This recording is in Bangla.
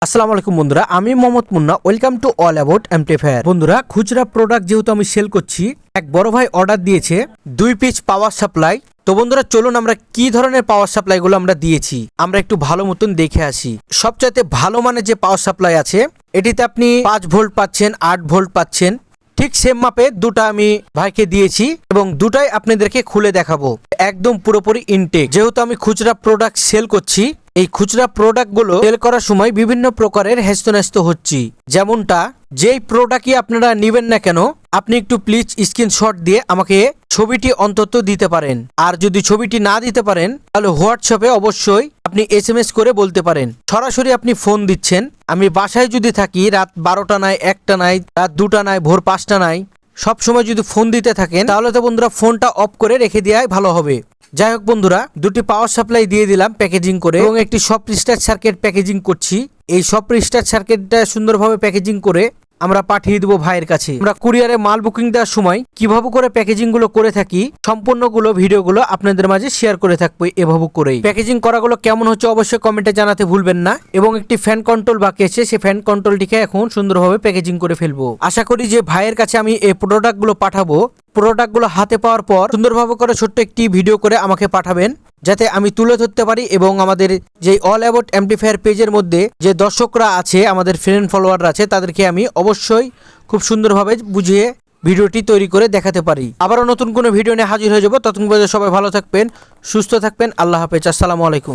আসসালামু আলাইকুম বন্ধুরা, আমি Mohammad Munna. Welcome to all about amplifier. বন্ধুরা, খুচরা প্রোডাক্ট যেহেতু আমি সেল করছি, এক বড় ভাই অর্ডার দিয়েছে 2 পিস পাওয়ার সাপ্লাই। তো বন্ধুরা চলুন আমরা কি ধরনের পাওয়ার সাপ্লাই গুলো আমরা দিয়েছি আমরা একটু ভালো মতন দেখে আসি। সবচাইতে ভালো মানের যে পাওয়ার সাপ্লাই আছে, এটিতে আপনি 5 ভোল্ট পাচ্ছেন, 8 ভোল্ট পাচ্ছেন। ঠিক সেম মাপে দুটো আমি ভাইকে দিয়েছি এবং দুটাই আপনাদেরকে খুলে দেখাবো। একদম পুরোপুরি ইনটেক। যেহেতু আমি খুচরা প্রোডাক্ট সেল করছি, এই খুচরা প্রোডাক্টগুলো সেল করার সময় বিভিন্ন প্রকারের হেস্তনেস্ত হচ্ছি। যেমনটা যেই প্রোডাক্টই আপনারা নেবেন না কেন, আপনি একটু প্লিজ স্ক্রিনশট দিয়ে আমাকে ছবিটি অন্তত দিতে পারেন। আর যদি ছবিটি না দিতে পারেন, তাহলে হোয়াটসঅ্যাপে অবশ্যই আপনি SMS করে বলতে পারেন। সরাসরি আপনি ফোন দিচ্ছেন, আমি বাসায় যদি থাকি, রাত 12টা নাই, 1টা নাই, রাত 2টা নাই, ভোর 5টা নাই, সব সময় যদি ফোন দিতে থাকেন, তাহলে তো বন্ধুরা ফোনটা অফ করে রেখে দেওয়াই ভালো হবে। যাই হোক বন্ধুরা, দুটি পাওয়ার সাপ্লাই দিয়ে দিলাম প্যাকেজিং করে এবং একটি সফট স্টার্ট সার্কিট প্যাকেজিং করছি। এই সফট স্টার্ট সার্কিটটা সুন্দরভাবে প্যাকেজিং করে আমরা পাঠিয়ে দেবো ভাইয়ের কাছে। আমরা কুরিয়ারে মাল বুকিং দেওয়ার সময় কিভাবে করে প্যাকেজিং গুলো করে থাকি, সম্পূর্ণগুলো ভিডিওগুলো আপনাদের মাঝে শেয়ার করে থাকবো। এভাবে করেই প্যাকেজিং করাগুলো কেমন হচ্ছে অবশ্যই কমেন্টে জানাতে ভুলবেন না। এবং একটি ফ্যান কন্ট্রোল বাকি আছে, সেই ফ্যান কন্ট্রোলটিকে এখন সুন্দরভাবে প্যাকেজিং করে ফেলবো। আশা করি যে ভাইয়ের কাছে আমি এই প্রোডাক্টগুলো পাঠাবো, প্রোডাক্টগুলো হাতে পাওয়ার পর সুন্দরভাবে করে ছোট্ট একটি ভিডিও করে আমাকে পাঠাবেন, যাতে আমি তুলে ধরতে পারি এবং আমাদের যে অল অ্যাবাউট এমপ্লিফায়ার পেজের মধ্যে যে দর্শকরা আছে, আমাদের ফ্রেন্ড ফলোয়াররা আছে, তাদেরকে আমি অবশ্যই খুব সুন্দরভাবে বুঝিয়ে ভিডিওটি তৈরি করে দেখাতে পারি। আবারও নতুন কোনো ভিডিও নিয়ে হাজির হয়ে যাবো। ততক্ষণ পর্যন্ত সবাই ভালো থাকবেন, সুস্থ থাকবেন। আল্লাহ হাফেজ। আসসালামু আলাইকুম।